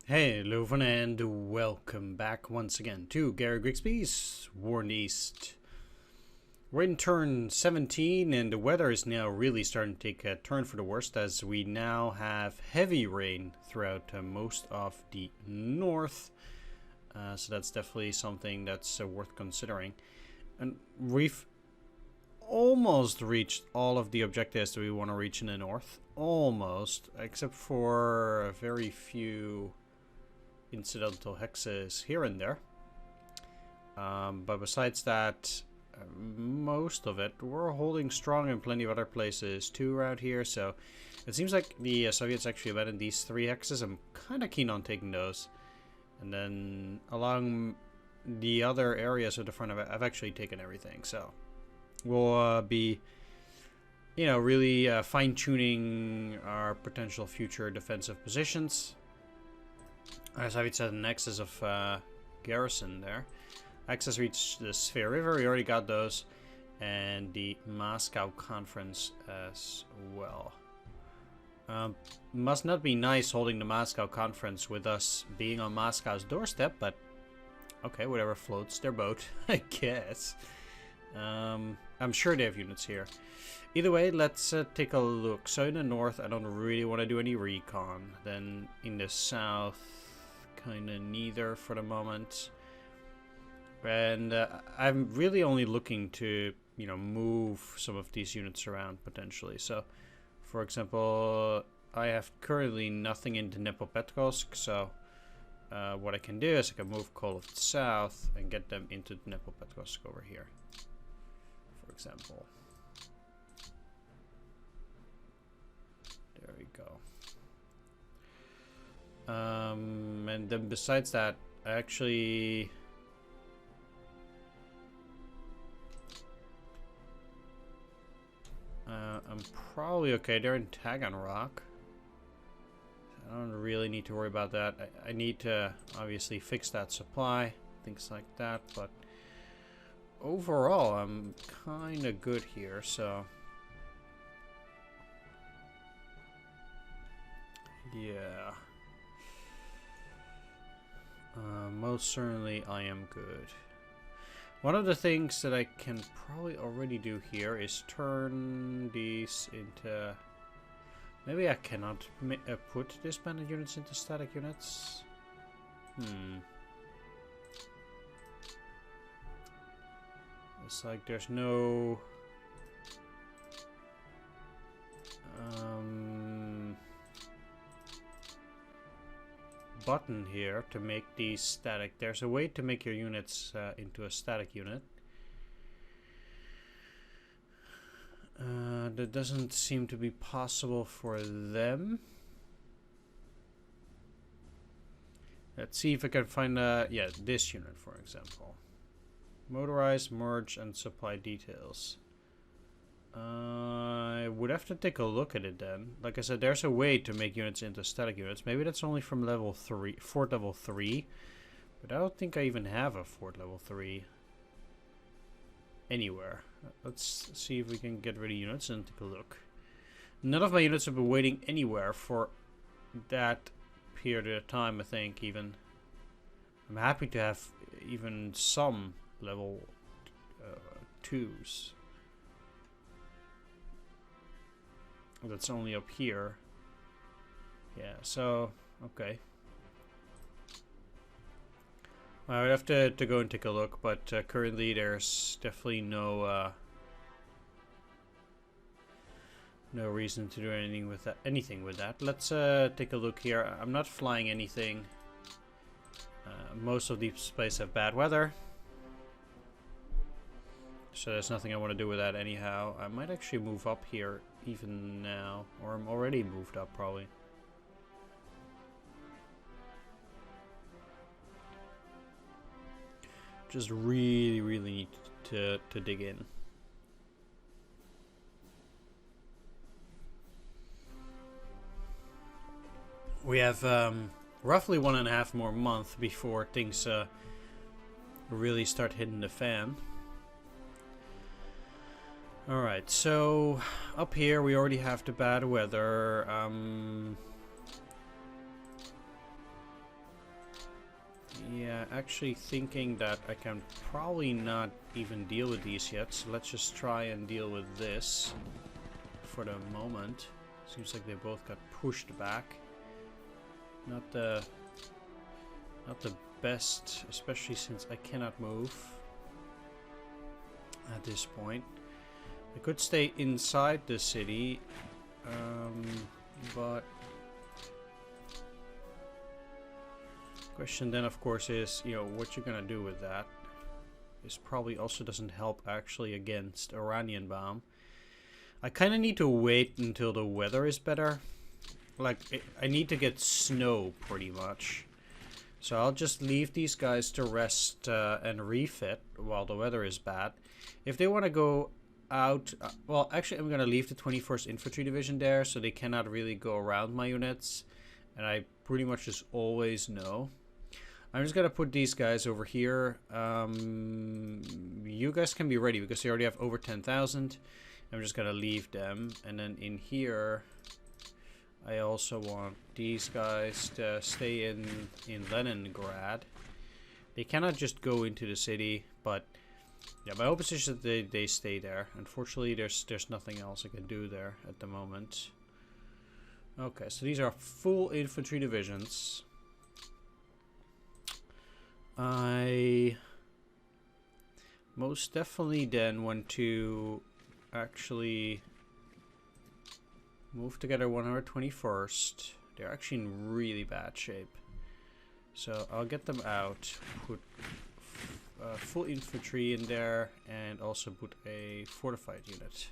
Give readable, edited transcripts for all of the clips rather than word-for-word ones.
Hey, Leuven, and welcome back once again to Gary Grigsby's War in the East. We're in turn 17, and the weather is now really starting to take a turn for the worst as we now have heavy rain throughout most of the north. So that's definitely something that's worth considering. And we've almost reached all of the objectives that we want to reach in the north. Almost, except for a very few incidental hexes here and there, but besides that, most of it we're holding strong in plenty of other places too around here. So it seems like the Soviets actually abandoned these 3 hexes. I'm kind of keen on taking those, and then along the other areas of the front of it I've actually taken everything. So we'll be really fine-tuning our potential future defensive positions. As I've said, an excess of garrison there. Access reached the Sphere River, we already got those. And the Moscow Conference as well. Must not be nice holding the Moscow Conference with us being on Moscow's doorstep, but okay, whatever floats their boat, I guess. I'm sure they have units here. Either way, let's take a look. So in the north, I don't really want to do any recon. Then in the south, kind of neither for the moment. And I'm really only looking to, move some of these units around potentially. So, for example, I have currently nothing in Dnipropetrovsk. So, what I can do is I can move Kolov south and get them into Dnipropetrovsk over here, for example. There we go. And then besides that, actually, I'm probably okay. They're in Taganrog. I don't really need to worry about that. I need to obviously fix that supply, things like that, but overall I'm kind of good here, so yeah. Most certainly I am good. One of the things that I can probably already do here is turn these into... Maybe I cannot put disbanded units into static units. It's like there's no... button here to make these static. There's a way to make your units into a static unit. That doesn't seem to be possible for them. Let's see if I can find this unit, for example. Motorize, merge, and supply details. I would have to take a look at it then. Like I said, there's a way to make units into static units. Maybe that's only from level 3, fort level 3. But I don't think I even have a fort level 3 anywhere. Let's see if we can get rid of units and take a look. None of my units have been waiting anywhere for that period of time, I think, even. I'm happy to have even some level 2s. That's only up here. Yeah, so, okay. I would have to go and take a look, but currently there's definitely no reason to do anything with that. Let's take a look here. I'm not flying anything. Most of these places have bad weather, so there's nothing I want to do with that anyhow. I might actually move up here even now, or I'm already moved up probably. Just really need to dig in. We have roughly 1.5 more months before things really start hitting the fan. Alright, so up here we already have the bad weather. actually thinking that I can probably not even deal with these yet, so let's just try and deal with this for the moment. Seems like they both got pushed back. Not the best, especially since I cannot move at this point. I could stay inside the city, but question then of course is, you know, what you're gonna do with that. This probably also doesn't help actually against Iranian bomb. I kind of need to wait until the weather is better. Like, I need to get snow pretty much. So I'll just leave these guys to rest and refit while the weather is bad. If they want to go out, well, actually I'm going to leave the 21st Infantry Division there, so they cannot really go around my units. And I pretty much just always know. I'm just going to put these guys over here. You guys can be ready because they already have over 10,000. I'm just going to leave them. And then in here, I also want these guys to stay in Leningrad. They cannot just go into the city, but yeah, my hope is just that they stay there. Unfortunately, there's nothing else I can do there at the moment. Okay, so these are full infantry divisions. I most definitely then want to actually move together 121st. They're actually in really bad shape. So I'll get them out, put full infantry in there, and also put a fortified unit.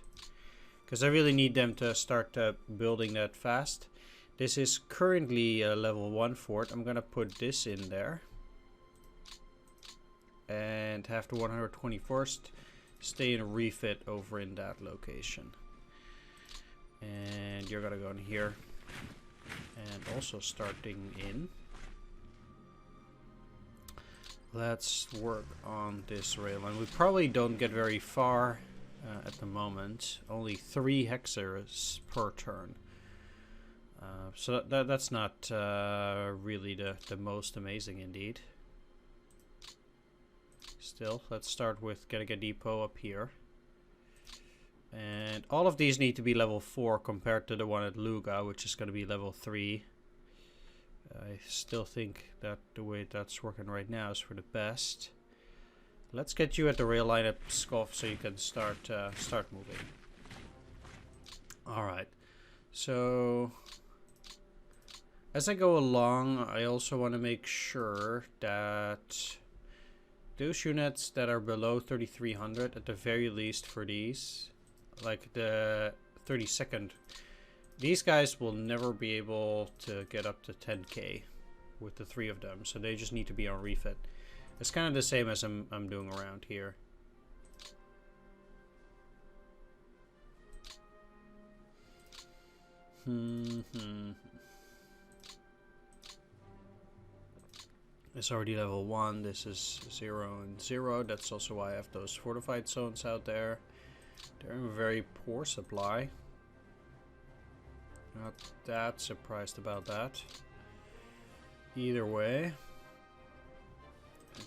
Because I really need them to start building that fast. This is currently a level 1 fort. I'm going to put this in there. And have the 121st stay in refit over in that location. And you're gonna go in here and also starting in. Let's work on this rail line. We probably don't get very far at the moment. Only 3 hexers per turn. So that's not really the most amazing indeed. Still, let's start with getting a depot up here. And all of these need to be level 4 compared to the one at Luga, which is going to be level 3. I still think that the way that's working right now is for the best. Let's get you at the rail line at Pskov so you can start moving. Alright, so as I go along, I also want to make sure that those units that are below 3,300, at the very least for these, like the 32nd, these guys will never be able to get up to 10k with the 3 of them, so they just need to be on refit. It's kind of the same as I'm doing around here. It's already level 1, this is 0 and 0. That's also why I have those fortified zones out there. They're in very poor supply. Not that surprised about that. Either way,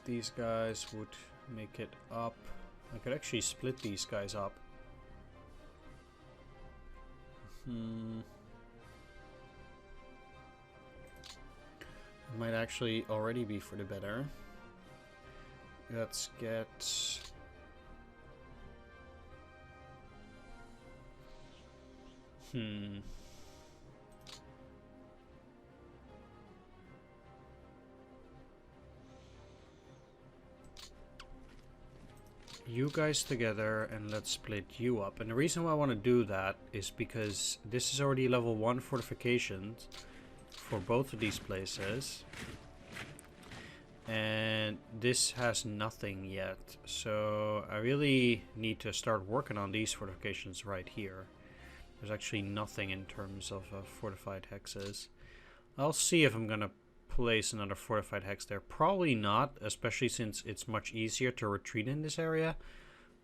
these guys would make it up. I could actually split these guys up. It might actually already be for the better. Let's get... You guys together and let's split you up. And the reason why I want to do that is because this is already level 1 fortifications for both of these places. And this has nothing yet. So I really need to start working on these fortifications right here. There's actually nothing in terms of fortified hexes. I'll see if I'm going to place another fortified hex there. Probably not, especially since it's much easier to retreat in this area.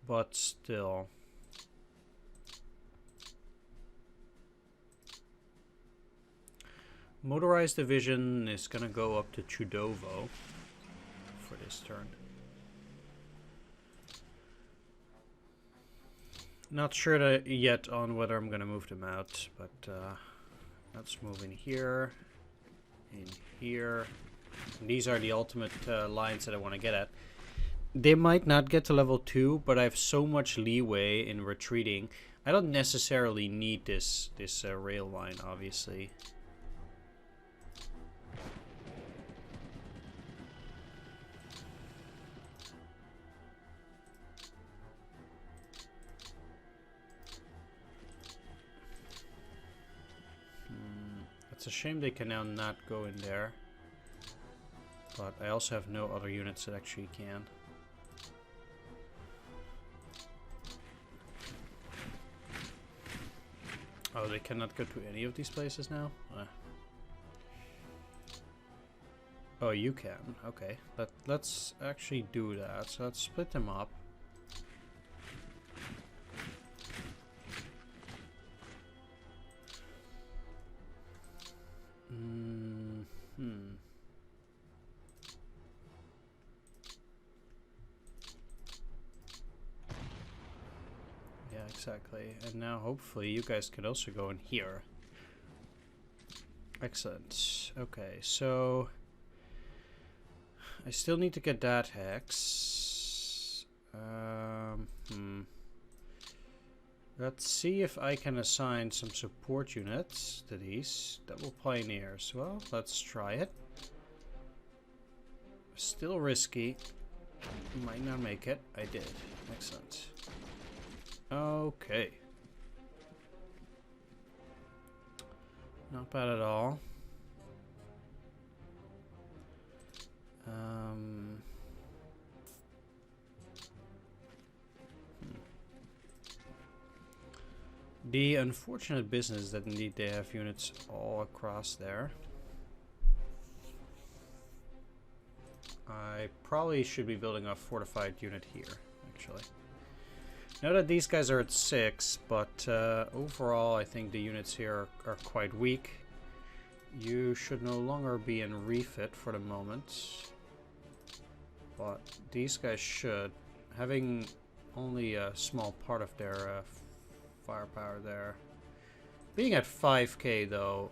But still. Motorized division is going to go up to Chudovo this turn. Not sure yet on whether I'm gonna move them out, but let's move in here, in here. And these are the ultimate lines that I want to get at. They might not get to level 2, but I have so much leeway in retreating. I don't necessarily need this rail line, obviously. It's a shame they can now not go in there. But I also have no other units that actually can. Oh, they cannot go to any of these places now? Oh, you can. Okay. Let's actually do that. So let's split them up. Yeah, exactly. And now hopefully you guys can also go in here. Excellent. Okay, so I still need to get that hex. Let's see if I can assign some support units to these double pioneers. Well, let's try it. Still risky. Might not make it. I did. Excellent. Okay. Not bad at all. The unfortunate business is that indeed they have units all across there. I probably should be building a fortified unit here, actually. Know that these guys are at 6, but overall I think the units here are quite weak. You should no longer be in refit for the moment. But these guys should. Having only a small part of their firepower there. Being at 5k though,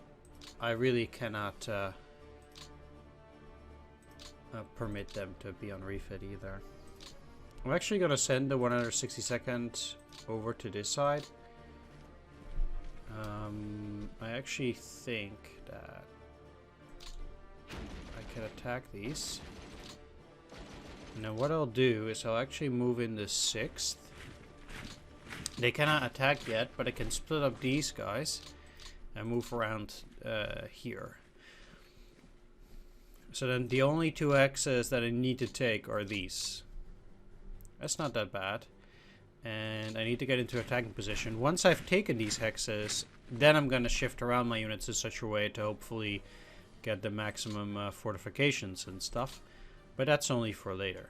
I really cannot permit them to be on refit either. I'm actually going to send the 162nd over to this side. I actually think that I can attack these. Now what I'll do is I'll actually move in the 6th. They cannot attack yet, but I can split up these guys and move around here. So then the only 2 X's that I need to take are these. That's not that bad. And I need to get into attacking position. Once I've taken these hexes, then I'm going to shift around my units in such a way to hopefully get the maximum fortifications and stuff. But that's only for later.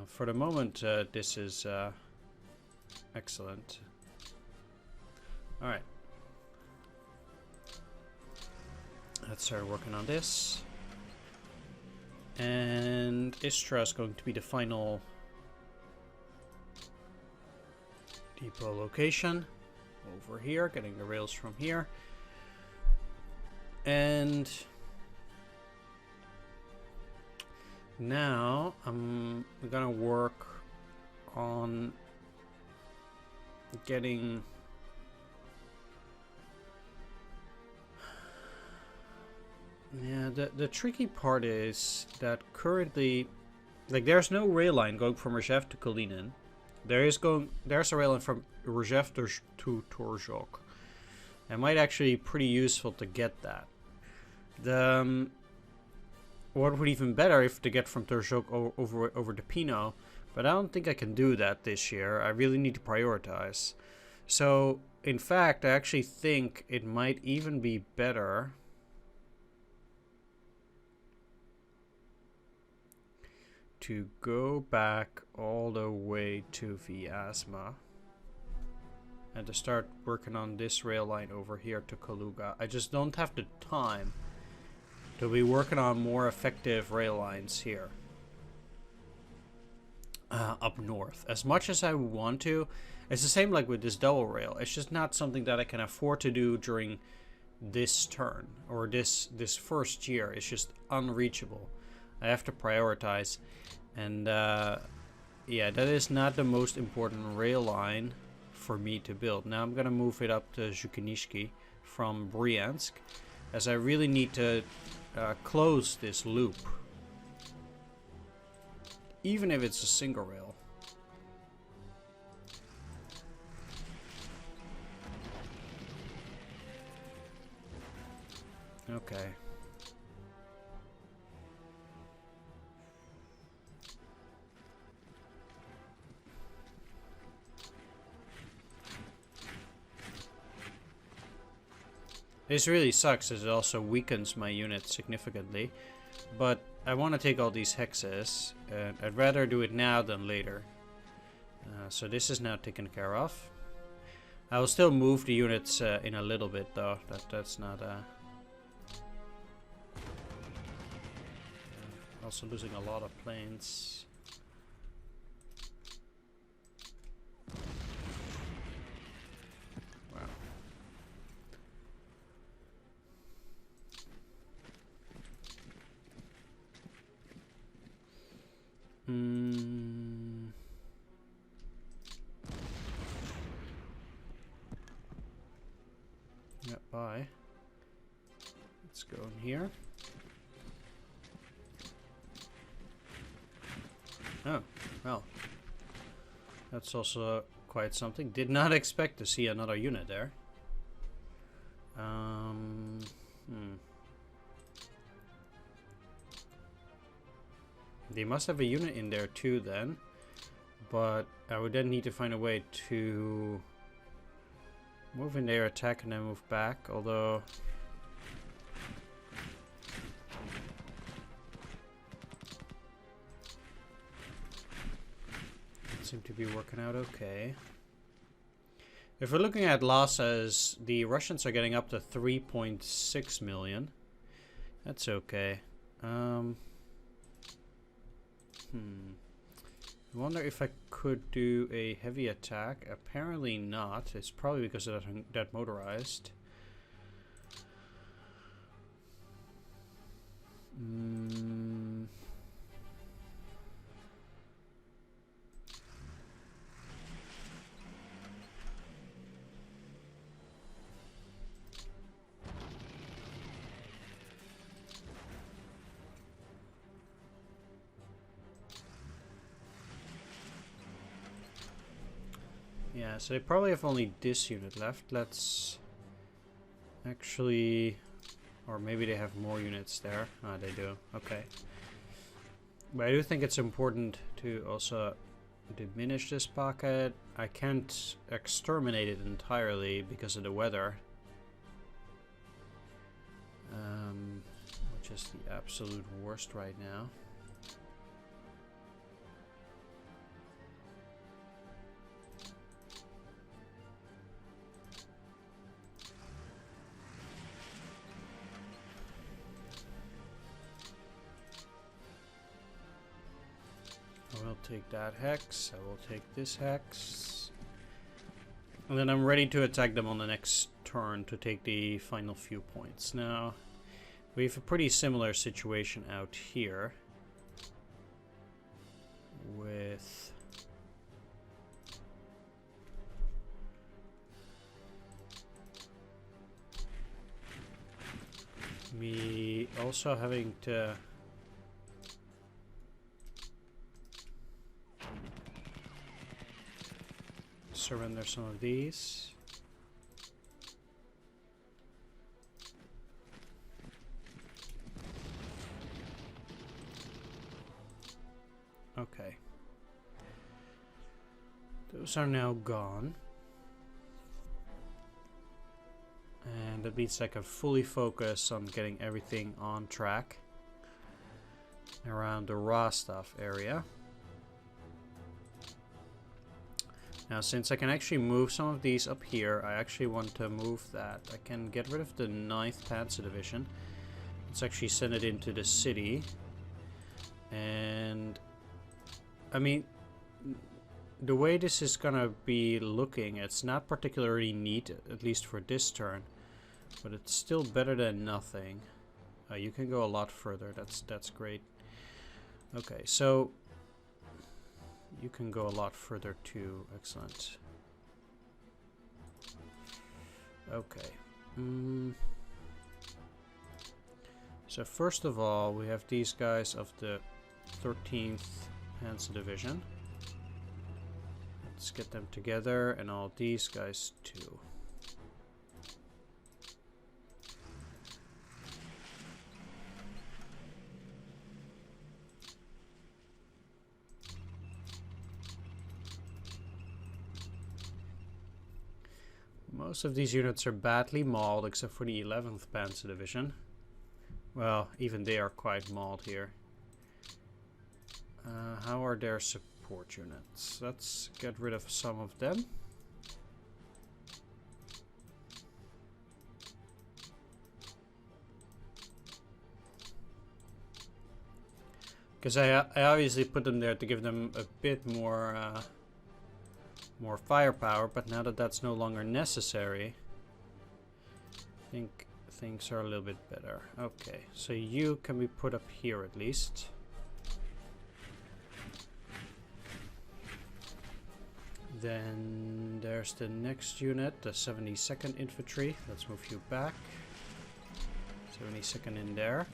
For the moment, this is excellent. Alright. Let's start working on this. And Istra is going to be the final depot location. Over here, getting the rails from here. And now I'm gonna work on getting the tricky part is that currently, like, there's no rail line going from Rzhev to Kalinin. There's a rail line from Rzhev to Torzhok. It might actually be pretty useful to get that. What would even better if to get from Torzhok over to Pino, but I don't think I can do that this year. I really need to prioritize. So, in fact, I actually think it might even be better to go back all the way to Vyazma and to start working on this rail line over here to Kaluga. I just don't have the time to be working on more effective rail lines here. Up north. As much as I want to, it's the same like with this double rail. It's just not something that I can afford to do during this turn or this first year. It's just unreachable. I have to prioritize, and yeah, that is not the most important rail line for me to build. Now I'm gonna move it up to Zhukinishki from Bryansk, as I really need to close this loop, even if it's a single rail. Okay. This really sucks as it also weakens my unit significantly, but I want to take all these hexes, and I'd rather do it now than later. So this is now taken care of. I will still move the units in a little bit though. That's not also losing a lot of planes. Wow. Yeah, bye. Let's go in here. Oh, well. That's also quite something. Did not expect to see another unit there. They must have a unit in there too then. But I would then need to find a way to move in there, attack, and then move back. Although it seemed to be working out okay. If we're looking at losses, the Russians are getting up to 3.6 million. That's okay. I wonder if I could do a heavy attack. Apparently not. It's probably because of that motorized. Yeah, so they probably have only this unit left. Let's actually... Or maybe they have more units there. Ah, they do. Okay. But I do think it's important to also diminish this pocket. I can't exterminate it entirely because of the weather. Which is the absolute worst right now. I will take that hex, I will take this hex. And then I'm ready to attack them on the next turn to take the final few points. Now, we have a pretty similar situation out here. With... me also having to... surrender some of these. Okay. Those are now gone. And that means I can fully focus on getting everything on track around the Rostov area. Now, since I can actually move some of these up here, I actually want to move that. I can get rid of the 9th Panzer Division. Let's actually send it into the city. And I mean, the way this is gonna be looking, it's not particularly neat, at least for this turn, but it's still better than nothing. You can go a lot further. That's great. Okay, so you can go a lot further too. Excellent. Okay. So first of all, we have these guys of the 13th Panzer Division. Let's get them together, and all these guys too. Most of these units are badly mauled, except for the 11th Panzer Division. Well, even they are quite mauled here. How are their support units? Let's get rid of some of them. Because I obviously put them there to give them a bit more more firepower, but now that that's no longer necessary, I think things are a little bit better. Okay, so you can be put up here at least. Then there's the next unit, the 72nd Infantry. Let's move you back. 72nd in there.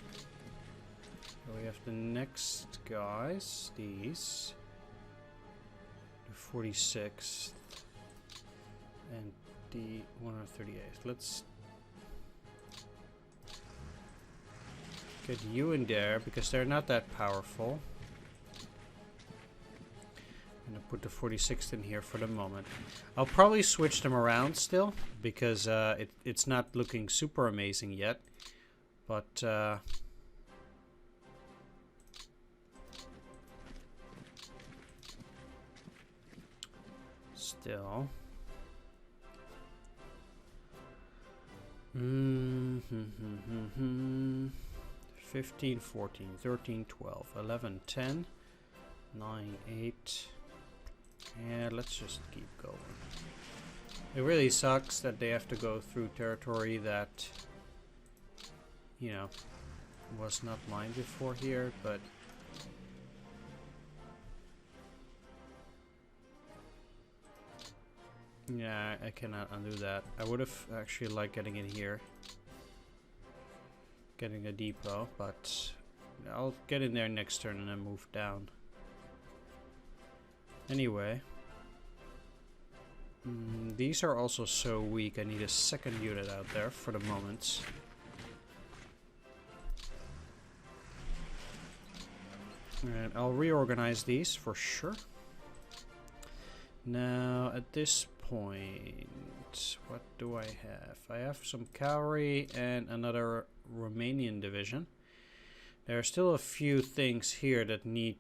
So we have the next guys, these. The 46th and the 138th. Let's get you in there because they're not that powerful. I'm gonna put the 46th in here for the moment. I'll probably switch them around still because it's not looking super amazing yet, but still. 15, 14, 13, 12, 11, 10, 9, 8. Yeah, let's just keep going. It really sucks that they have to go through territory that, you know, was not mine before here, but yeah, I cannot undo that. I would have actually liked getting in here, getting a depot, but I'll get in there next turn and then move down. Anyway, these are also so weak. I need a second unit out there for the moment. And I'll reorganize these for sure. Now, at this point, what do I have? I have some cavalry and another Romanian division. There are still a few things here that need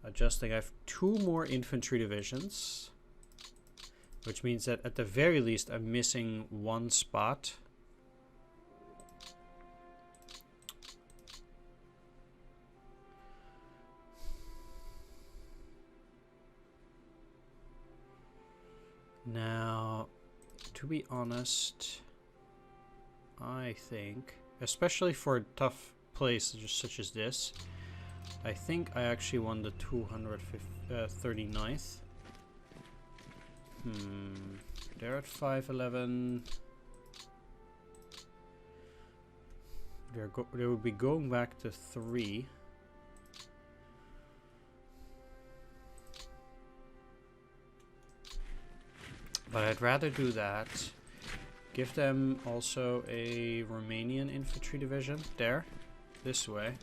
adjusting. I have 2 more infantry divisions, which means that at the very least I'm missing 1 spot. Now, to be honest, I think, especially for a tough place such as this, I think I actually won the 239th. They're at 511. They would be going back to 3. But I'd rather do that. Give them also a Romanian infantry division there, this way.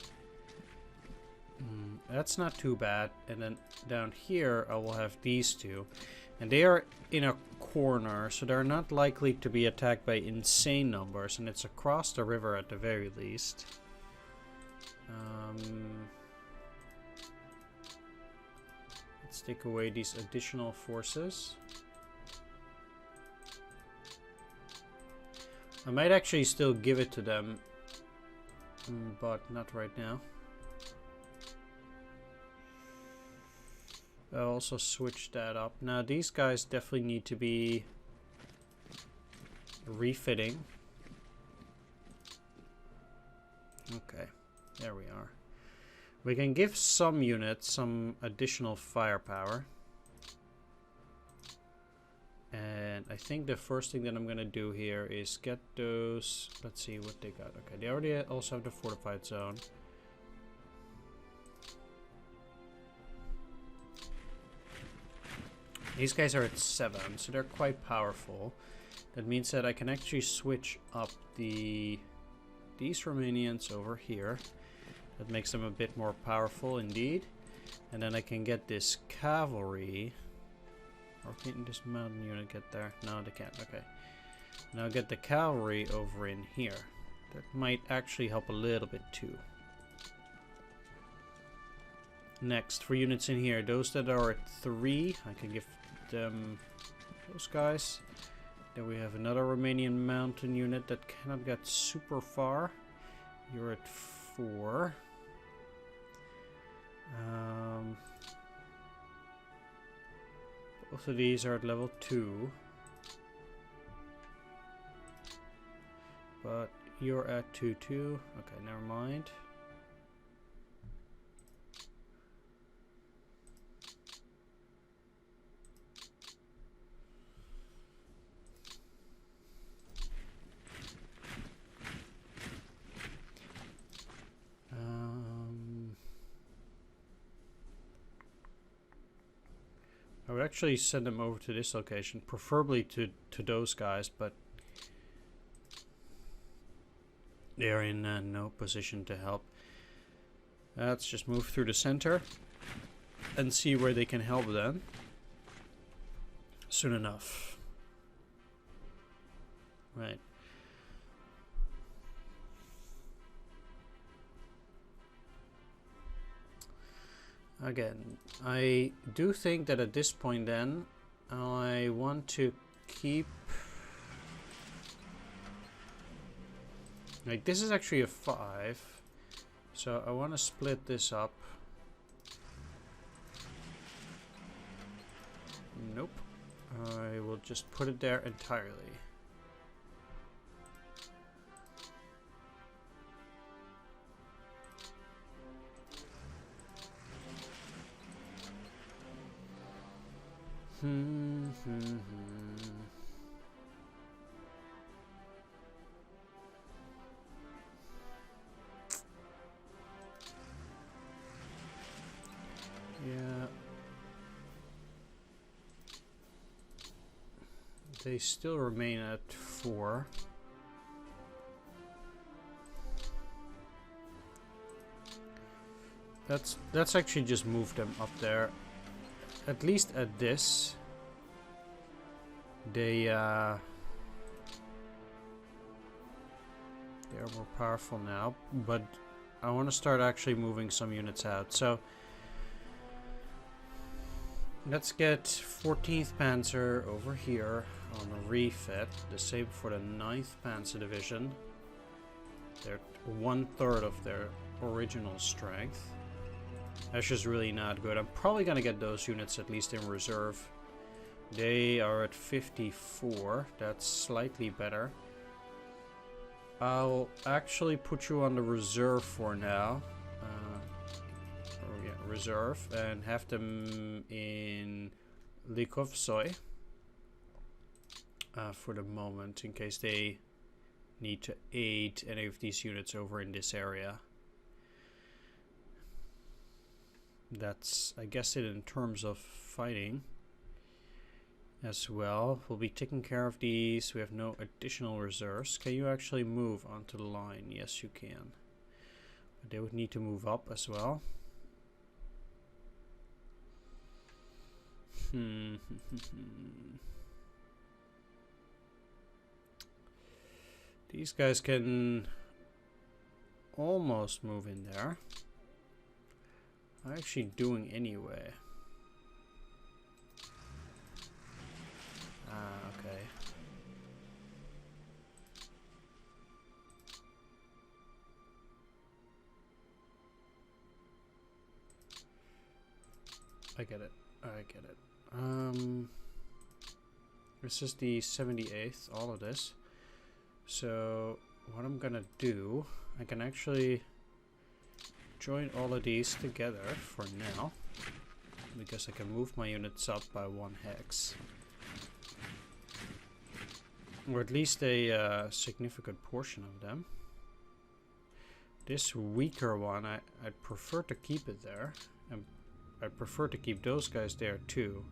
That's not too bad. And then down here I will have these 2. And they are in a corner, so they're not likely to be attacked by insane numbers. And it's across the river at the very least. Let's take away these additional forces. I might actually still give it to them, but not right now. I'll also switch that up. Now these guys definitely need to be refitting. Okay, there we are. We can give some units some additional firepower. And I think the first thing that I'm gonna do here is get those. Let's see what they got. Okay, they already also have the fortified zone. These guys are at 7, so they're quite powerful. That means that I can actually switch up these Romanians over here. That makes them a bit more powerful indeed. And then I can get this cavalry. Or can this mountain unit get there? No, they can't. Okay. Now get the cavalry over in here. That might actually help a little bit too. Next, for units in here, those that are at 3, I can give them those guys. Then we have another Romanian mountain unit that cannot get super far. You're at 4. Both of these are at level 2. But you're at 2 too. Okay, never mind. I would actually send them over to this location, preferably to those guys, but they're in no position to help. Let's just move through the center and see where they can help then. Soon enough. Right. Again, I do think that at this point then, I want to keep... Like, this is actually a 5, so I want to split this up. Nope. I will just put it there entirely. Yeah. They still remain at 4. Let's actually just move them up there. At least at this, they are more powerful now, but I want to start actually moving some units out. So let's get 14th Panzer over here on the refit. The same for the 9th Panzer Division. They're 1/3 of their original strength. That's just really not good. I'm probably going to get those units at least in reserve. They are at 54. That's slightly better. I'll actually put you on the reserve for now. Reserve. And have them in Likovsoy. For the moment, in case they need to aid any of these units over in this area. That's, I guess, it in terms of fighting as well. We'll be taking care of these. We have no additional reserves. Can you actually move onto the line? Yes, you can. But they would need to move up as well. These guys can almost move in there. I'm actually doing anyway. Okay. I get it. I get it. This is the 78th, all of this. So what I'm gonna do, I can actually join all of these together for now, because I can move my units up by 1 hex. Or at least a significant portion of them. This weaker one, I'd prefer to keep it there. And I'd prefer to keep those guys there too.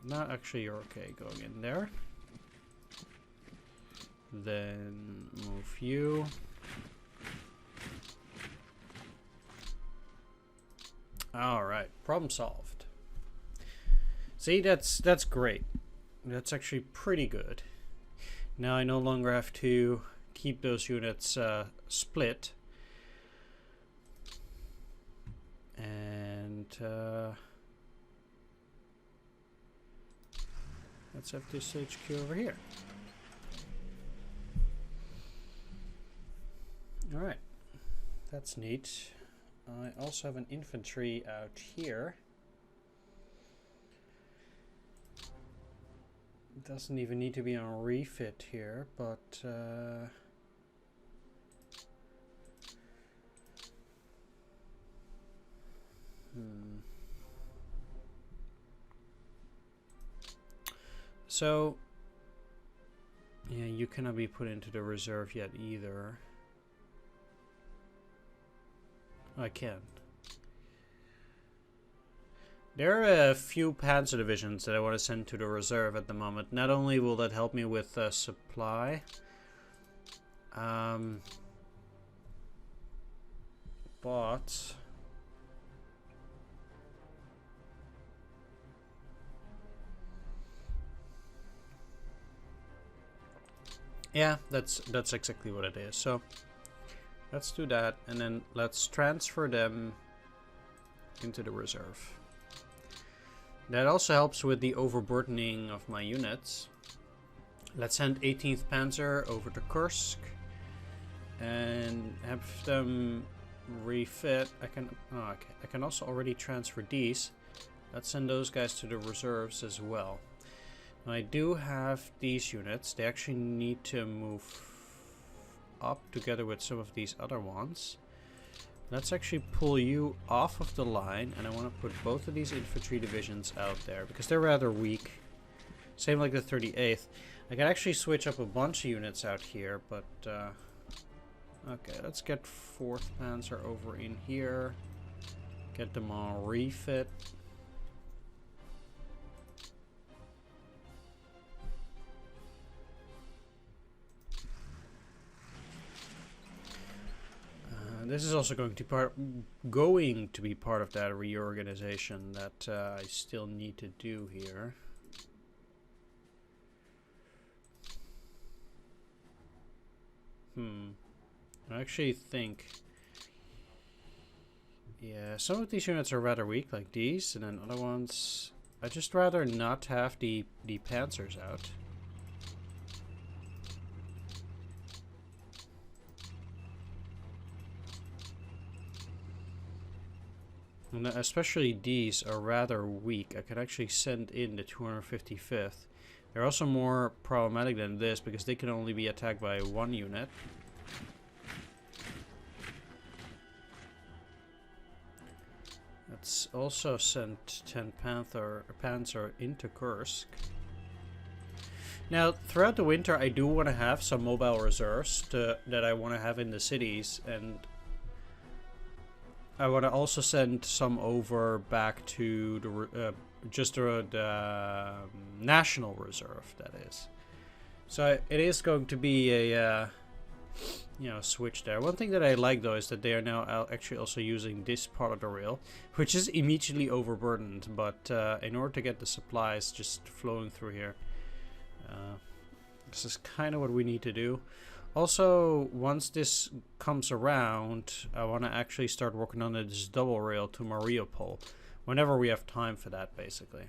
No, actually you're okay going in there. Then move you. Alright, problem solved. See, that's great. That's actually pretty good. Now I no longer have to keep those units split. And let's have this HQ over here. Alright, that's neat. I also have an infantry out here. It doesn't even need to be on refit here, but So yeah, you cannot be put into the reserve yet either. I can. There are a few panzer divisions that I want to send to the reserve at the moment. Not only will that help me with supply, but yeah, that's exactly what it is. So let's do that, and then let's transfer them into the reserve. That also helps with the overburdening of my units. Let's send 18th Panzer over to Kursk and have them refit. I can also already transfer these. Let's send those guys to the reserves as well. Now, I do have these units. They actually need to move up together with some of these other ones. Let's actually pull you off of the line, and I want to put both of these infantry divisions out there because they're rather weak. Same like the 38th. I can actually switch up a bunch of units out here, but okay, let's get 4th Panzer over in here. Get them on refit. This is also going to be part of that reorganization that I still need to do here. I actually think, yeah, some of these units are rather weak, like these, and then other ones, I'd just rather not have the panzers out. And especially these are rather weak. I could actually send in the 255th. They're also more problematic than this because they can only be attacked by 1 unit. Let's also send 10 Panzer into Kursk. Now, throughout the winter, I do want to have some mobile reserves that I want to have in the cities, and I want to also send some over back to the the National Reserve, that is. So it is going to be a switch there. One thing that I like though is that they are now actually also using this part of the rail, which is immediately overburdened. But in order to get the supplies just flowing through here, this is kind of what we need to do. Also, once this comes around, I want to actually start working on this double rail to Mariupol, whenever we have time for that, basically.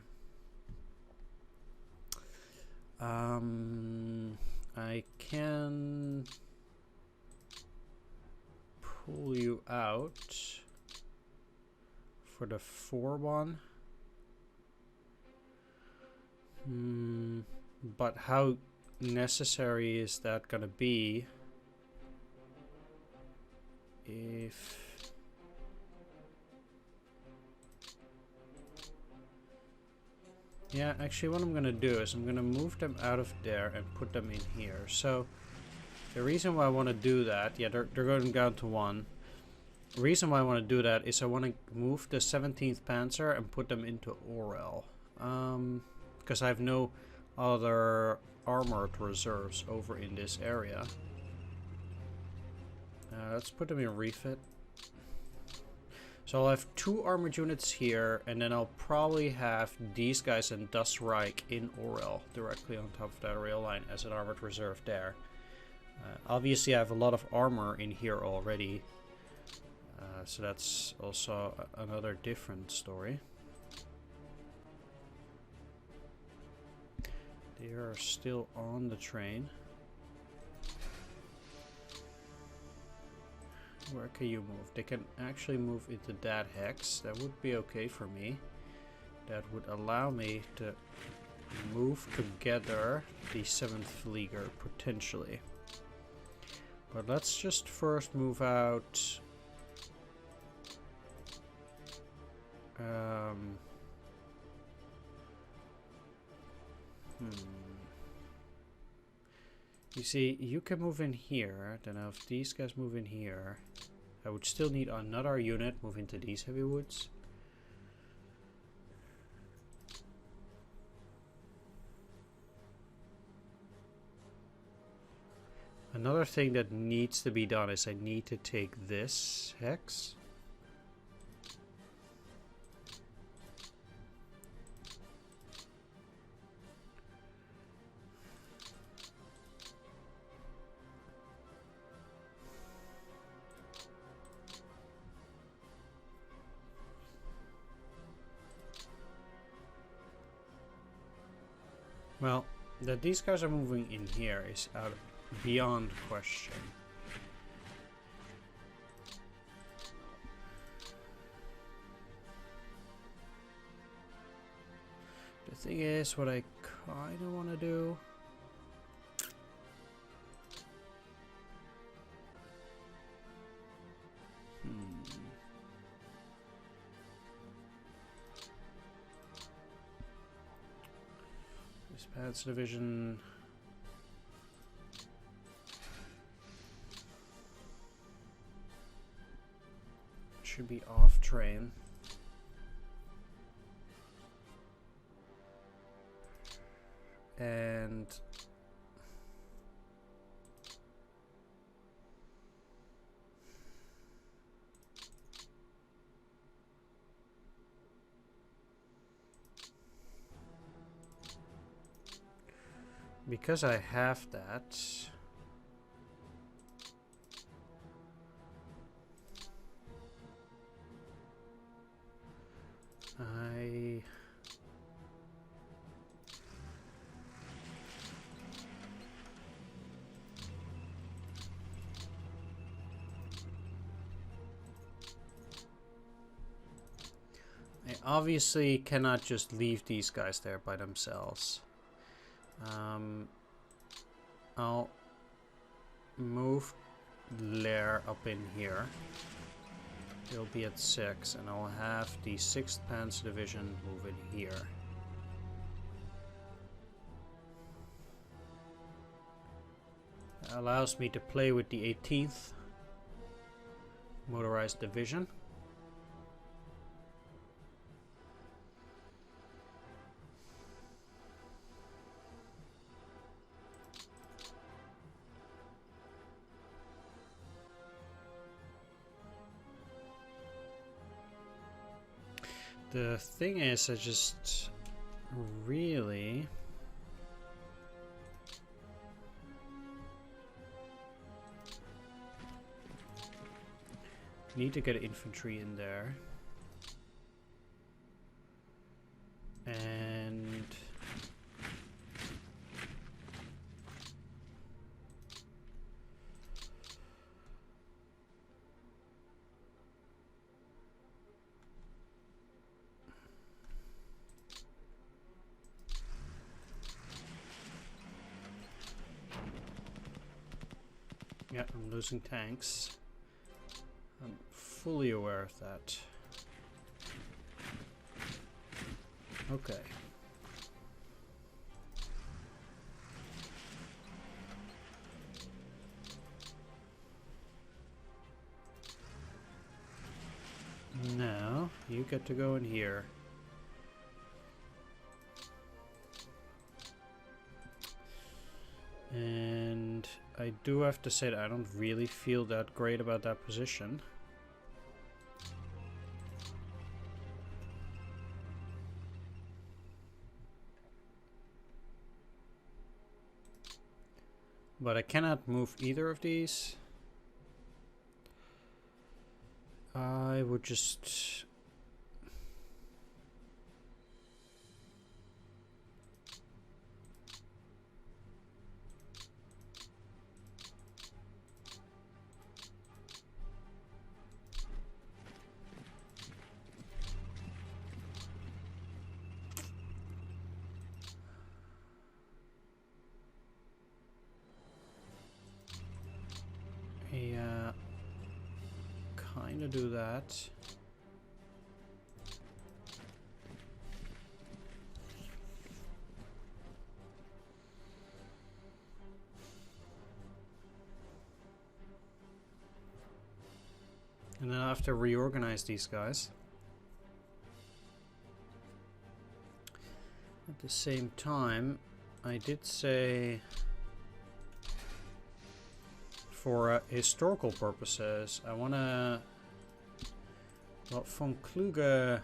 I can pull you out for the 4 one. But how necessary is that gonna be if yeah, actually what I'm gonna do is I'm gonna move them out of there and put them in here. So the reason why I want to do that, yeah, they're going down to 1. The reason why I want to do that is I want to move the 17th Panzer and put them into Orel. Because I have no other armored reserves over in this area. Let's put them in Refit. So I'll have 2 armored units here, and then I'll probably have these guys in Das Reich in Orel, directly on top of that rail line as an armored reserve there. Obviously I have a lot of armor in here already, so that's also another different story. They are still on the train. Where can you move? They can actually move into that hex. That would be okay for me. That would allow me to move together the 7th Flieger, potentially. But let's just first move out you see, you can move in here, then if these guys move in here, I would still need another unit move into these heavy woods. Another thing that needs to be done is I need to take this hex. Well, that these guys are moving in here is out beyond question. The thing is, what I kind of want to do... This Panzer Division... should be off train. And because I have that, I obviously cannot just leave these guys there by themselves. I'll move Lair up in here. It'll be at 6, and I'll have the 6th Panzer Division move in here. That allows me to play with the 18th Motorized Division. The thing is, I just really need to get infantry in there. And Yeah, I'm losing tanks. I'm fully aware of that. Okay. Now, you get to go in here. And I do have to say that I don't really feel that great about that position. But I cannot move either of these. I would just... yeah, kind of do that. And then I have to reorganize these guys. At the same time, I did say for historical purposes, I want to... Well, von Kluge...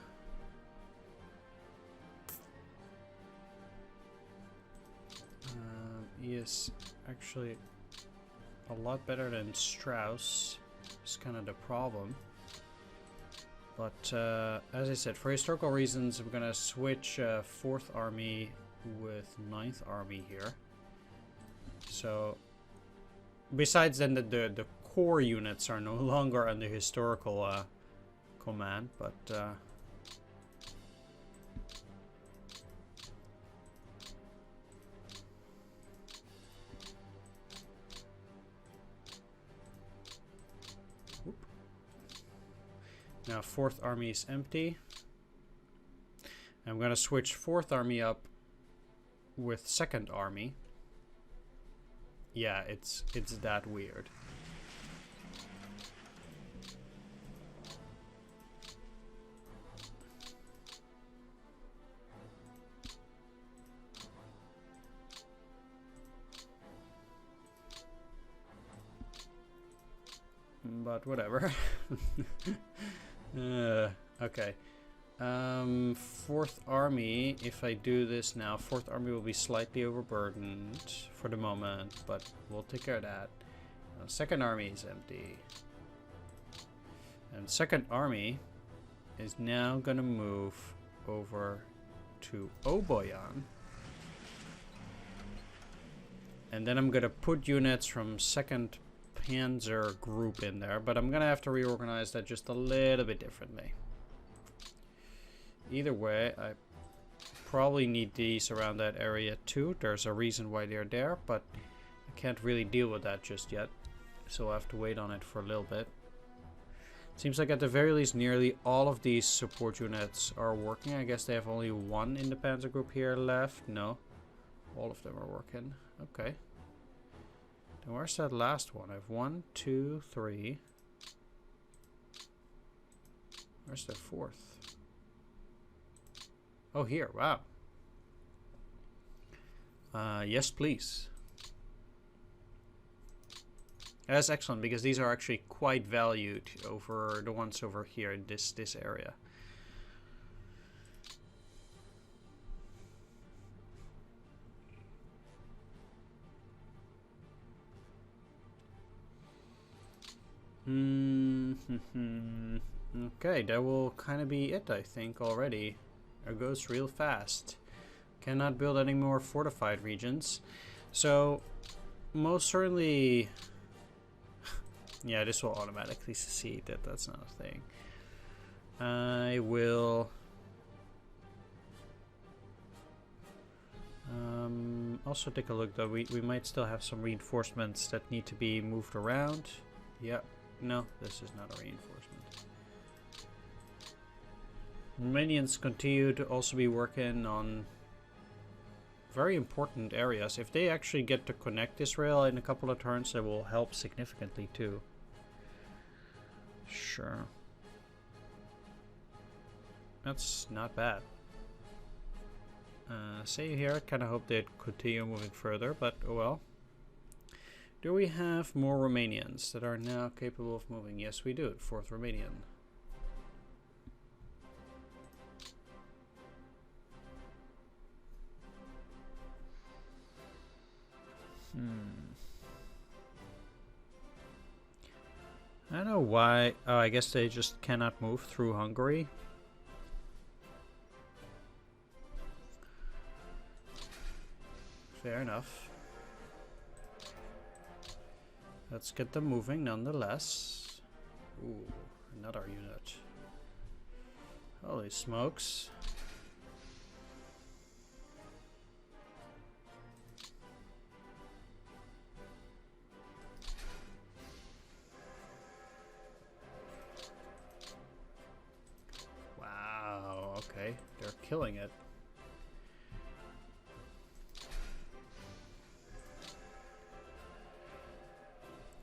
he is actually a lot better than Strauss. It's kind of the problem. But as I said, for historical reasons, we're gonna switch 4th Army with 9th Army here. So, besides then the core units are no longer under historical command, but now 4th Army is empty. I'm gonna switch 4th Army up with 2nd Army. Yeah, it's that weird. But whatever. Okay. 4th Army, if I do this now, 4th Army will be slightly overburdened for the moment, but we'll take care of that. 2nd Army is empty. And 2nd Army is now gonna move over to Oboyan. And then I'm gonna put units from 2nd Panzer group in there, but I'm gonna have to reorganize that just a little bit differently. Either way, I probably need these around that area too. There's a reason why they're there, but I can't really deal with that just yet, so I'll have to wait on it for a little bit. Seems like at the very least nearly all of these support units are working. I guess they have only one in the Panzer group here left. No, all of them are working. Okay. Then where's that last one? I have 1, 2, 3. Where's the 4th? Oh, here. Wow. Yes, please. That's excellent, because these are actually quite valued over the ones over here in this area. Okay, that will kind of be it, I think, already. It goes real fast. Cannot build any more fortified regions. So, most certainly... yeah, this will automatically secede. That's not a thing. I will... Also take a look though, we might still have some reinforcements that need to be moved around. Yep, no, this is not a reinforcement. Romanians continue to also be working on very important areas. If they actually get to connect Israel in a couple of turns, that will help significantly too. Sure. That's not bad. Say here, I kind of hope they'd continue moving further, but oh well. Do we have more Romanians that are now capable of moving? Yes, we do. 4th Romanian. I don't know why. Oh, I guess they just cannot move through Hungary. Fair enough. Let's get them moving nonetheless. Ooh, another unit. Holy smokes. Wow, okay. They're killing it.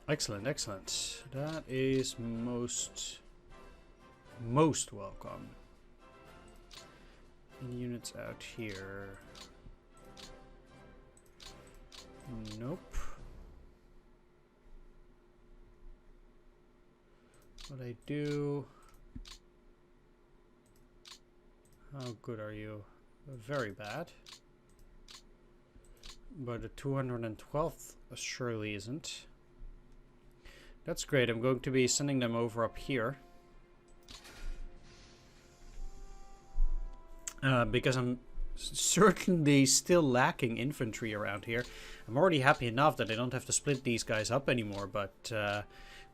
Excellent, excellent. That is most welcome. Any units out here? Nope. What I do? How good are you? Very bad. But the 212th surely isn't. That's great. I'm going to be sending them over up here. Because I'm certainly still lacking infantry around here. I'm already happy enough that I don't have to split these guys up anymore, but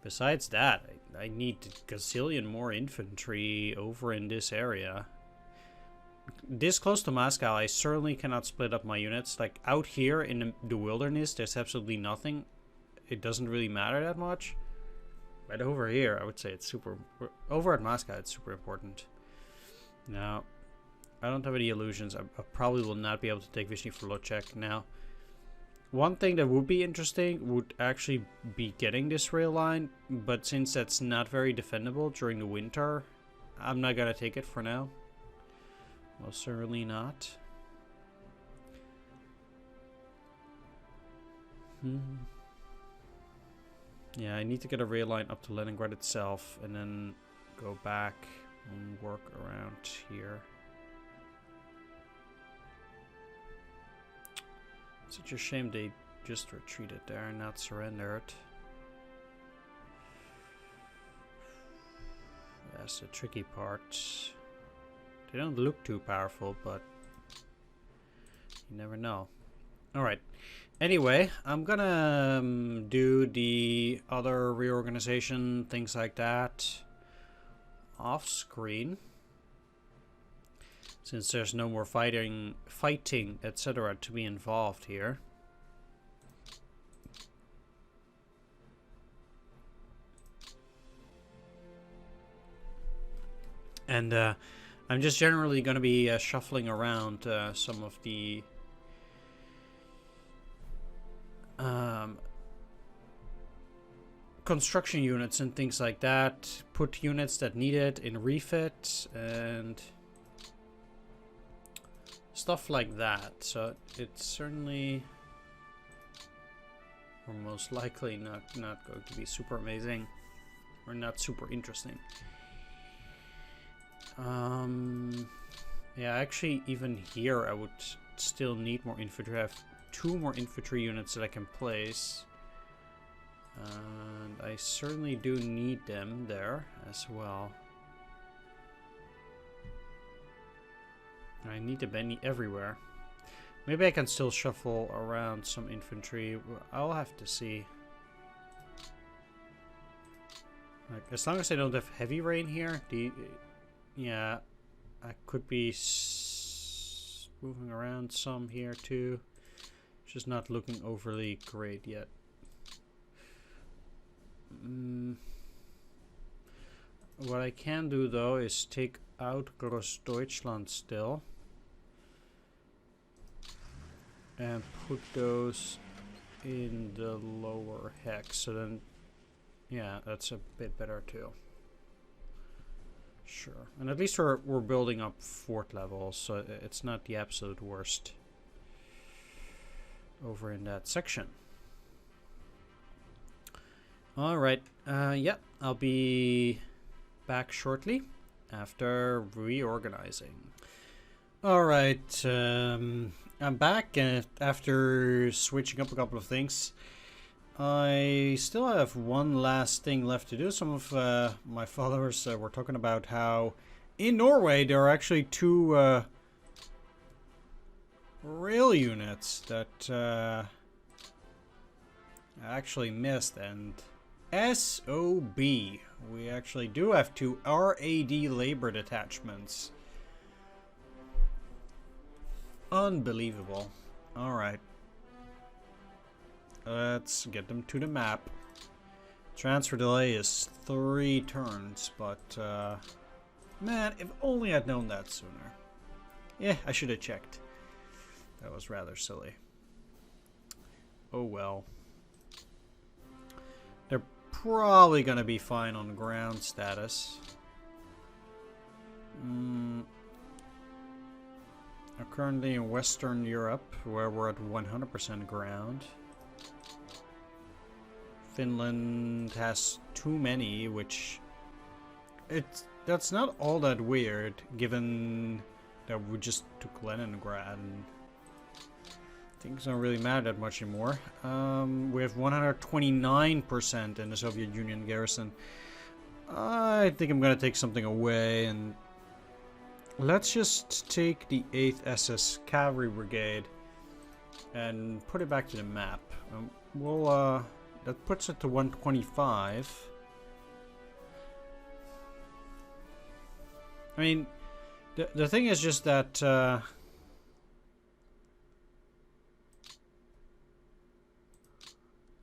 besides that, I need a gazillion more infantry over in this area. This close to Moscow, I certainly cannot split up my units. Like out here in the wilderness, there's absolutely nothing. It doesn't really matter that much. But over here, I would say it's super... Over at Moscow, it's super important. Now, I don't have any illusions. I probably will not be able to take Vishny for Locek now. One thing that would be interesting would actually be getting this rail line. But since that's not very defendable during the winter, I'm not going to take it for now. Most certainly not. Yeah, I need to get a rail line up to Leningrad itself and then go back and work around here. Such a shame they just retreated there and not surrendered. That's the tricky part. They don't look too powerful, but you never know. Alright. Anyway, I'm gonna do the other reorganization, things like that, off screen. Since there's no more fighting, etc. to be involved here. And I'm just generally going to be shuffling around some of the construction units and things like that. Put units that need it in refit and stuff like that. So it's certainly, or most likely, not going to be super amazing or not super interesting. Yeah, actually, even here, I would still need more infantry. I have 2 more infantry units that I can place. And I certainly do need them there as well. I need them everywhere. Maybe I can still shuffle around some infantry. I'll have to see. Like, as long as I don't have heavy rain here, yeah, I could be moving around some here too. Just not looking overly great yet. What I can do though is take out Großdeutschland still and put those in the lower hex. So then, yeah, that's a bit better too. Sure, and at least we're building up fort levels, so it's not the absolute worst over in that section. All right, yeah, I'll be back shortly after reorganizing. All right, I'm back after switching up a couple of things. I still have one last thing left to do. Some of my followers were talking about how in Norway there are actually two rail units that I actually missed, and SOB. We actually do have two RAD labor detachments. Unbelievable. Alright. Let's get them to the map. Transfer delay is 3 turns, but man, if only I'd known that sooner. Yeah, I should have checked. That was rather silly. Oh well. They're probably gonna be fine on ground status. I'm currently in Western Europe, where we're at 100% ground. Finland has too many, which that's not all that weird, given that we just took Leningrad and things don't really matter that much anymore. We have 129% in the Soviet Union garrison. I think I'm gonna take something away, and let's just take the 8th SS Cavalry Brigade and put it back to the map. We'll that puts it to 125. I mean, the thing is just that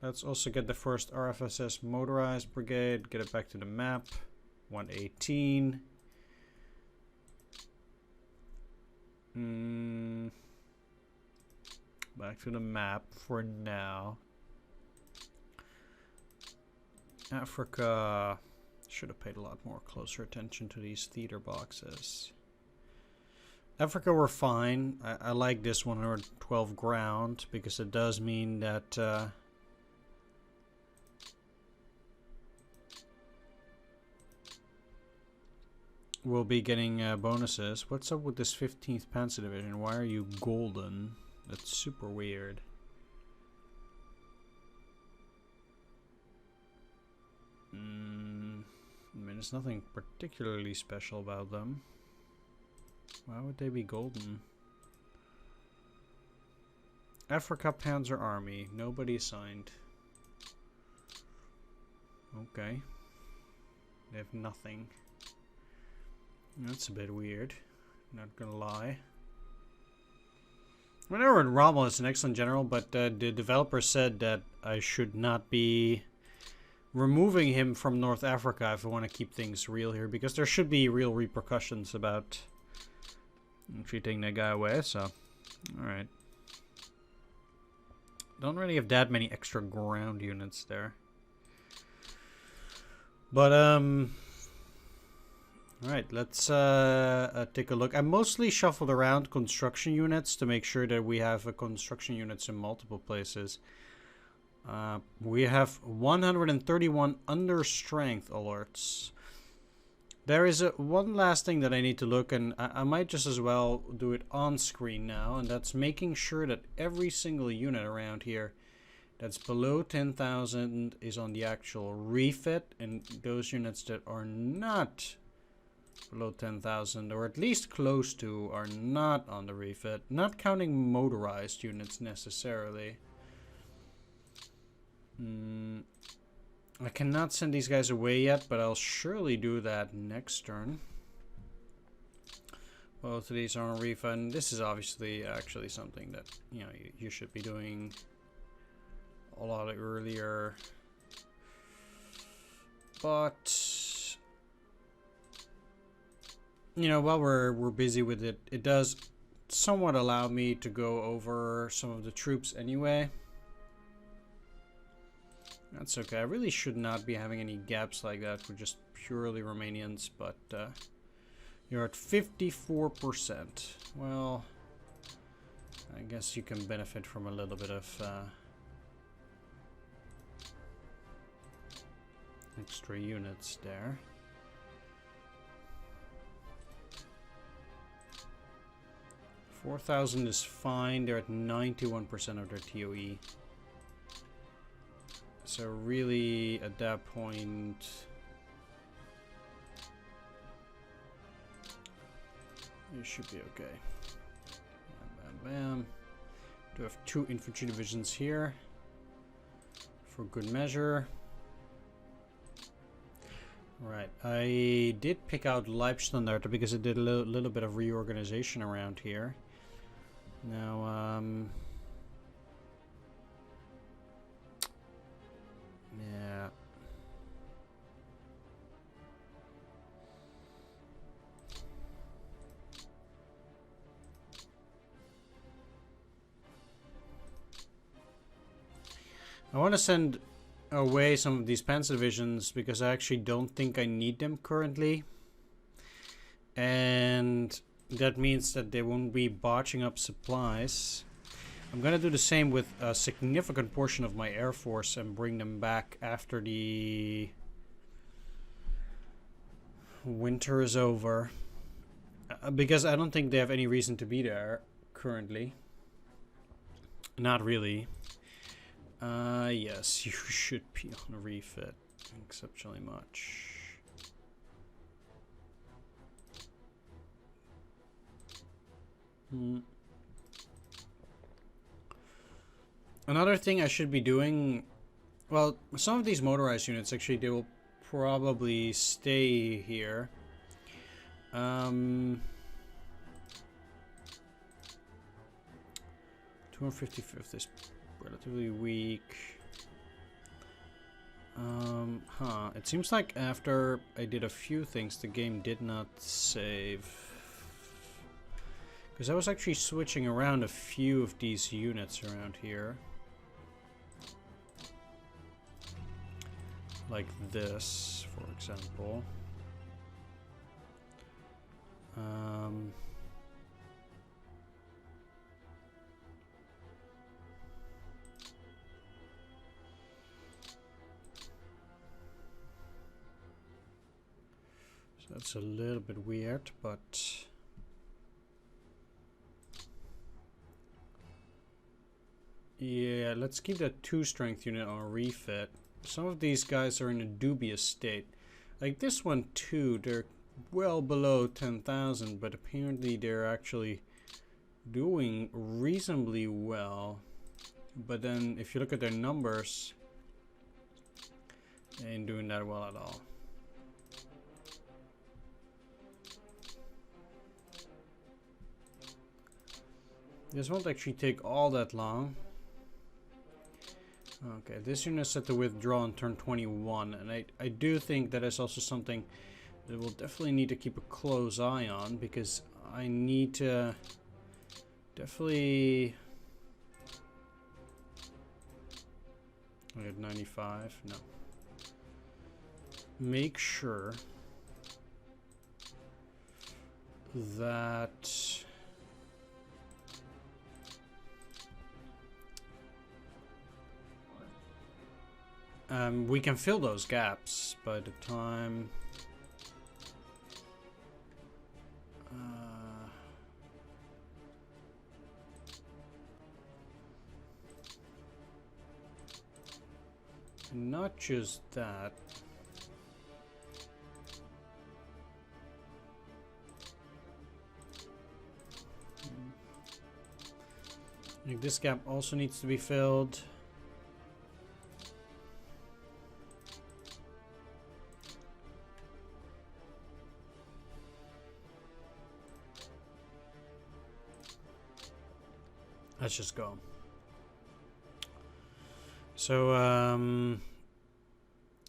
let's also get the first RFSS motorized brigade, get it back to the map. 118. Back to the map for now. Africa, should have paid a lot more closer attention to these theater boxes. Africa, we're fine. I like this 112 ground because it does mean that we'll be getting bonuses. What's up with this 15th Panzer Division? Why are you golden? That's super weird. I mean, there's nothing particularly special about them. Why would they be golden? Africa Panzer Army. Nobody signed. Okay. They have nothing. That's a bit weird. Not gonna lie. Whenever Rommel is an excellent general, but the developer said that I should not be removing him from North Africa if I want to keep things real here, because there should be real repercussions about treating that guy away, so alright. Don't really have that many extra ground units there. But alright, let's take a look. I mostly shuffled around construction units to make sure that we have construction units in multiple places. We have 131 under strength alerts. There is one last thing that I need to look, and I might just as well do it on screen now, and that's making sure that every single unit around here that's below 10,000 is on the actual refit, and those units that are not below 10,000, or at least close to, are not on the refit. Not counting motorized units necessarily. I cannot send these guys away yet, but I'll surely do that next turn. Both of these are on refund. This is obviously actually something that, you know, you should be doing a lot earlier. But, you know, while we're busy with it, it does somewhat allow me to go over some of the troops anyway. That's okay. I really should not be having any gaps like that for just purely Romanians, but you're at 54%. Well, I guess you can benefit from a little bit of extra units there. $4,000 is fine. They're at 91% of their TOE. So really, at that point, you should be okay. Bam, bam, bam. Do have 2 infantry divisions here for good measure. Right, I did pick out Leibstandarte because it did a little bit of reorganization around here. Now, yeah. I want to send away some of these panzer divisions because I actually don't think I need them currently. And that means that they won't be botching up supplies. I'm gonna do the same with a significant portion of my air force and bring them back after the winter is over. Because I don't think they have any reason to be there currently. Not really. Yes, you should be on a refit exceptionally much. Another thing I should be doing, well, some of these motorized units actually they will probably stay here. 255th is relatively weak. It seems like after I did a few things, the game did not save. Because I was actually switching around a few of these units around here. Like this, for example. So that's a little bit weird, but yeah, let's keep that 2 strength unit on refit. Some of these guys are in a dubious state. Like this one too, they're well below 10,000, but apparently they're actually doing reasonably well. But then if you look at their numbers, they ain't doing that well at all. This won't actually take all that long. Okay, this unit is set to withdraw on turn 21, and I do think that is also something that we'll definitely need to keep a close eye on, because I need to definitely... I had 95, no. Make sure that... we can fill those gaps by the time... not just that. Like this gap also needs to be filled. Let's just go. So,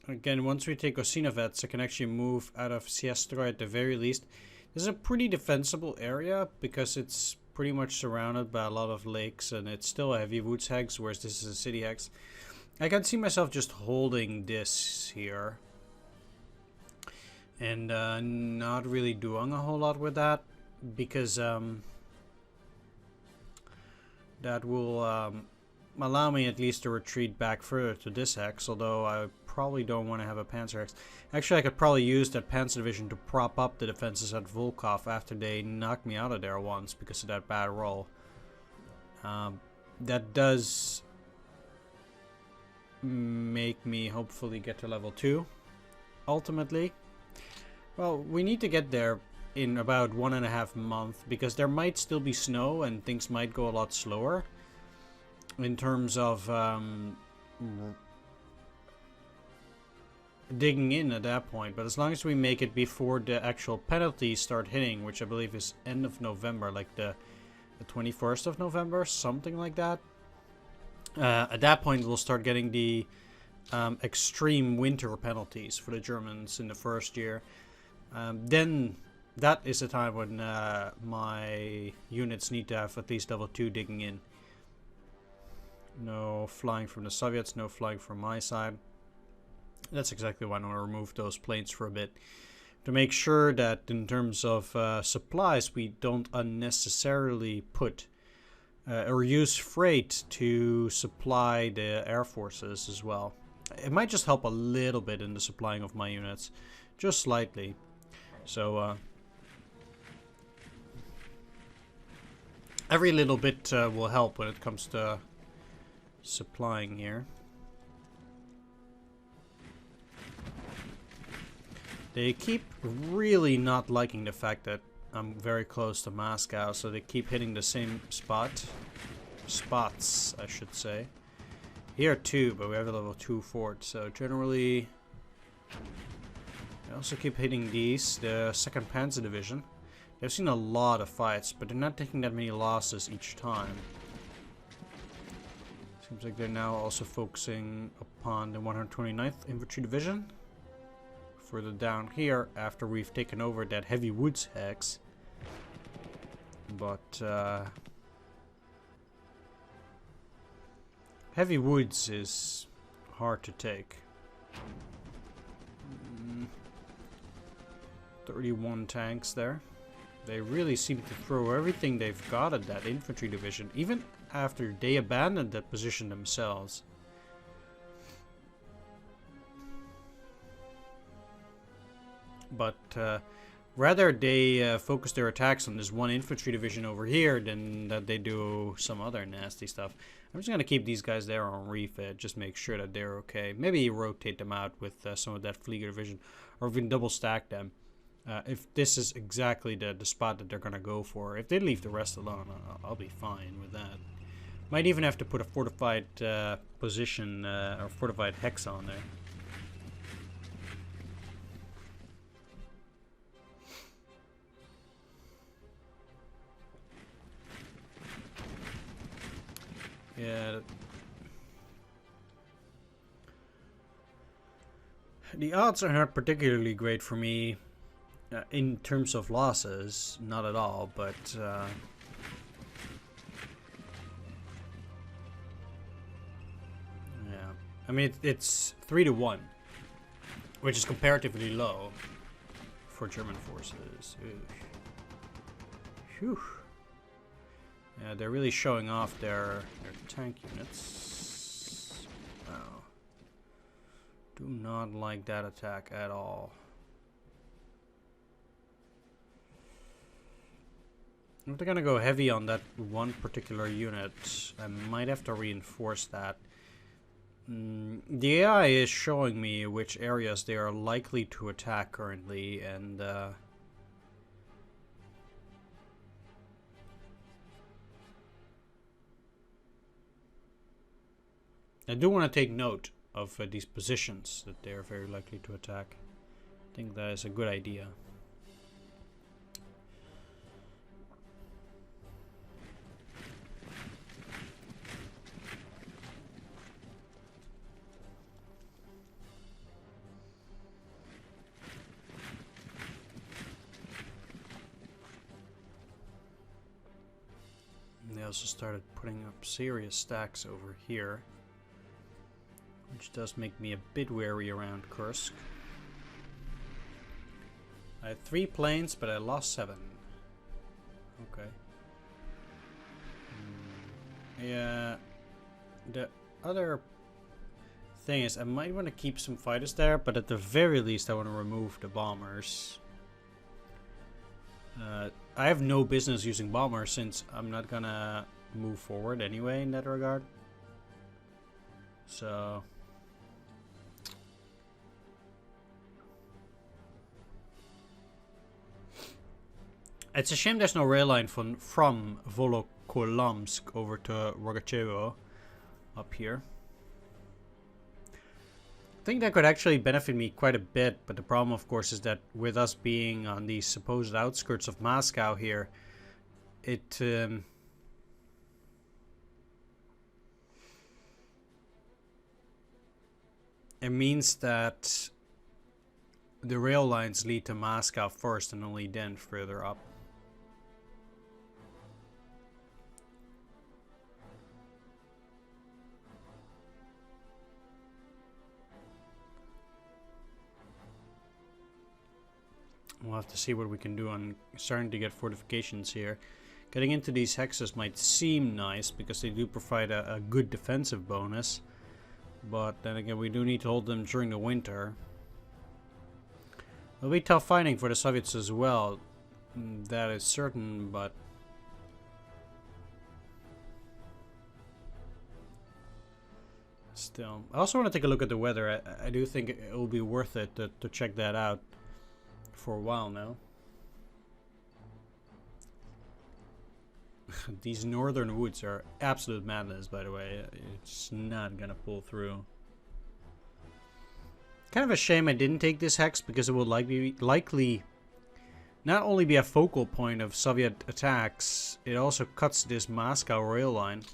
again, once we take Osinovets, I can actually move out of Siestra at the very least. This is a pretty defensible area because it's pretty much surrounded by a lot of lakes and it's still a heavy woods hex, whereas this is a city hex. I can see myself just holding this here and not really doing a whole lot with that because that will allow me at least to retreat back further to this hex, although I probably don't want to have a Panzer hex. Actually, I could probably use that Panzer division to prop up the defenses at Volkov after they knocked me out of there once because of that bad roll. That does make me hopefully get to level 2 ultimately. Well, we need to get there in about 1.5 months because there might still be snow and things might go a lot slower in terms of digging in at that point. But as long as we make it before the actual penalties start hitting, which I believe is end of November, like the 21st of November, something like that. At that point we'll start getting the extreme winter penalties for the Germans in the first year. Then that is the time when my units need to have at least level 2 digging in. No flying from the Soviets, no flying from my side. That's exactly why I want to remove those planes for a bit. To make sure that in terms of supplies, we don't unnecessarily put or use freight to supply the air forces as well. It might just help a little bit in the supplying of my units. Just slightly. So every little bit will help when it comes to supplying here. They keep really not liking the fact that I'm very close to Moscow, so they keep hitting the same spots, I should say. Here too, but we have a level 2 fort, so generally I also keep hitting these, the 2nd Panzer Division. They've seen a lot of fights, but they're not taking that many losses each time. Seems like they're now also focusing upon the 129th Infantry Division. Further down here, after we've taken over that heavy woods hex. But heavy woods is hard to take. 31 tanks there. They really seem to throw everything they've got at that infantry division, even after they abandoned that position themselves. But rather they focus their attacks on this one infantry division over here than that they do some other nasty stuff. I'm just going to keep these guys there on refit, just make sure that they're okay. Maybe rotate them out with some of that Flieger division, or even double stack them. If this is exactly the spot that they're going to go for. If they leave the rest alone, I'll be fine with that. Might even have to put a fortified position or fortified hex on there. Yeah. The odds are not particularly great for me in terms of losses, not at all, but yeah. I mean, it's 3-1, which is comparatively low for German forces. Phew. Yeah, they're really showing off their tank units. Wow. Do not like that attack at all. If they're gonna go heavy on that one particular unit, I might have to reinforce that. The AI is showing me which areas they are likely to attack currently, and I do want to take note of these positions that they are very likely to attack. I think that is a good idea. also started putting up serious stacks over here, which does make me a bit wary around Kursk. I had 3 planes, but I lost 7. Okay. Yeah. The other thing is, I might want to keep some fighters there, but at the very least I want to remove the bombers. I have no business using bombers since I'm not gonna move forward anyway in that regard. So it's a shame there's no rail line from Volokolamsk over to Rogachevo up here. I think that could actually benefit me quite a bit, but the problem of course is that with us being on the supposed outskirts of Moscow here, it means that the rail lines lead to Moscow first and only then further up. We'll have to see what we can do on starting to get fortifications here. Getting into these hexes might seem nice because they do provide a good defensive bonus. But then again, we do need to hold them during the winter. It'll be tough fighting for the Soviets as well. That is certain, but still. I also want to take a look at the weather. I do think it will be worth it to check that out for a while now. These northern woods are absolute madness, by the way. It's not gonna pull through. Kind of a shame I didn't take this hex because it would likely not only be a focal point of Soviet attacks, it also cuts this Moscow rail line.